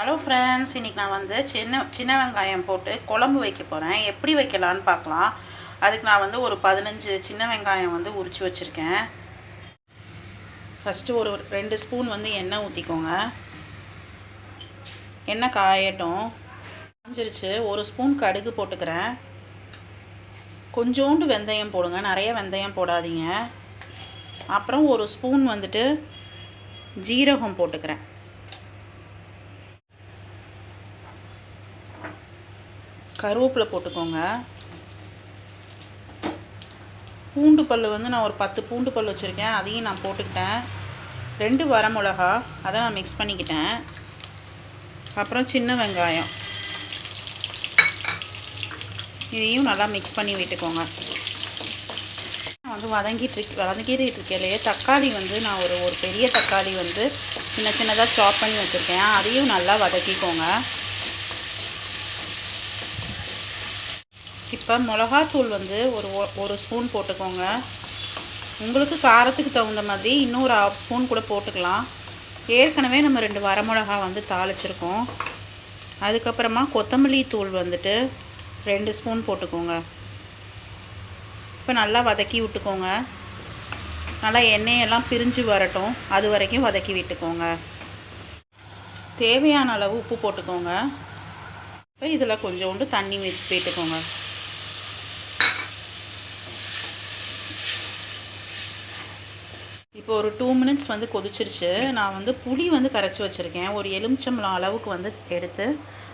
Hello friends, இன்றைக்கி நான் வந்து சின்ன வெங்காயம் போட்டு குழம்பு வைக்க போகிறேன். எப்படி வைக்கலான்னு பார்க்கலாம். அதுக்கு நான் வந்து ஒரு 15 சின்ன வெங்காயம் வந்து உரித்து வச்சுருக்கேன். ஃபஸ்ட்டு ஒரு 2 ஸ்பூன் வந்து எண்ணெய் ஊற்றிக்கோங்க. எண்ணெய் காயட்டும். காஞ்சிருச்சு. 1 ஸ்பூன் கடுகு போட்டுக்கிறேன். கொஞ்சோண்டு வெந்தயம் போடுங்க, நிறைய வெந்தயம் போடாதீங்க. அப்புறம் 1 ஸ்பூன் வந்துட்டு ஜீரகம் போட்டுக்கிறேன். கருவேப்பிலை போட்டுக்கோங்க. பூண்டு பல் வந்து நான் ஒரு 10 பூண்டு பல் வச்சுருக்கேன், அதையும் நான் போட்டுக்கிட்டேன். 2 வரமிளகா, அதை நான் மிக்ஸ் பண்ணிக்கிட்டேன். அப்புறம் சின்ன வெங்காயம், இதையும் நல்லா மிக்ஸ் பண்ணி விட்டுக்கோங்க. வந்து வதங்கிட்டு இருக்கையிலேயே தக்காளி வந்து நான் ஒரு பெரிய தக்காளி வந்து சின்னதாக சாப் பண்ணி வச்சுருக்கேன், அதையும் நல்லா வதக்கிக்கோங்க. இப்போ மிளகாத்தூள் வந்து ஒரு ஸ்பூன் போட்டுக்கோங்க. உங்களுக்கு காரத்துக்கு தகுந்த மாதிரி இன்னொரு 1/2 ஸ்பூன் கூட போட்டுக்கலாம். ஏற்கனவே நம்ம 2 வரமிளகா வந்து தாளிச்சிருக்கோம். அதுக்கப்புறமா கொத்தமல்லி தூள் வந்துட்டு 2 ஸ்பூன் போட்டுக்கோங்க. இப்போ நல்லா வதக்கி விட்டுக்கோங்க. நல்லா எண்ணெயெல்லாம் பிரிஞ்சு வரட்டும், அது வரைக்கும் வதக்கி விட்டுக்கோங்க. தேவையான அளவு உப்பு போட்டுக்கோங்க. இப்போ இதில் கொஞ்சோண்டு தண்ணி விட்டுக்கோங்க. இப்போ ஒரு 2 மினிட்ஸ் வந்து கொதிச்சிருச்சு. நான் வந்து புளி வந்து கரைச்சி வச்சுருக்கேன். ஒரு எலுமிச்சம்பழம் அளவுக்கு வந்து எடுத்து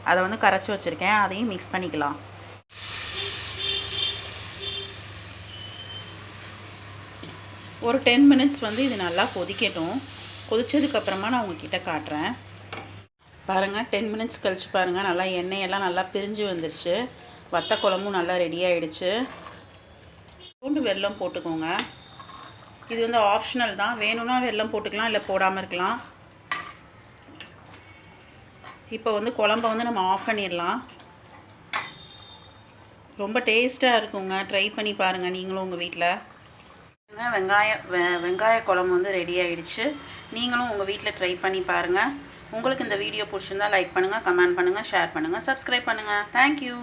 அதை வந்து கரைச்சி வச்சுருக்கேன், அதையும் மிக்ஸ் பண்ணிக்கலாம். ஒரு 10 மினிட்ஸ் வந்து இது நல்லா கொதிக்கட்டும். கொதிச்சதுக்கப்புறமா நான் உங்ககிட்ட காட்டுறேன். பாருங்கள், 10 மினிட்ஸ் கழிச்சு பாருங்கள், நல்லா எண்ணெயெல்லாம் நல்லா பிரிஞ்சு வந்துருச்சு. வத்த குழம்பும் நல்லா ரெடி ஆகிடுச்சு. கொஞ்சோண்டு வெல்லம் போட்டுக்கோங்க. இது வந்து ஆப்ஷனல் தான், வேணும்னா வெல்லம் போட்டுக்கலாம், இல்லை போடாமல் இருக்கலாம். இப்போ வந்து குழம்ப வந்து நம்ம ஆஃப் பண்ணிடலாம். ரொம்ப டேஸ்ட்டாக இருக்குங்க, ட்ரை பண்ணி பாருங்கள் நீங்களும் உங்கள் வீட்டில். வெங்காய குழம்பு வந்து ரெடி ஆகிடுச்சு. நீங்களும் உங்கள் வீட்டில் ட்ரை பண்ணி பாருங்கள். உங்களுக்கு இந்த வீடியோ பிடிச்சிருந்தா லைக் பண்ணுங்கள், கமெண்ட் பண்ணுங்கள், ஷேர் பண்ணுங்கள், சப்ஸ்கிரைப் பண்ணுங்கள். தேங்க்யூ.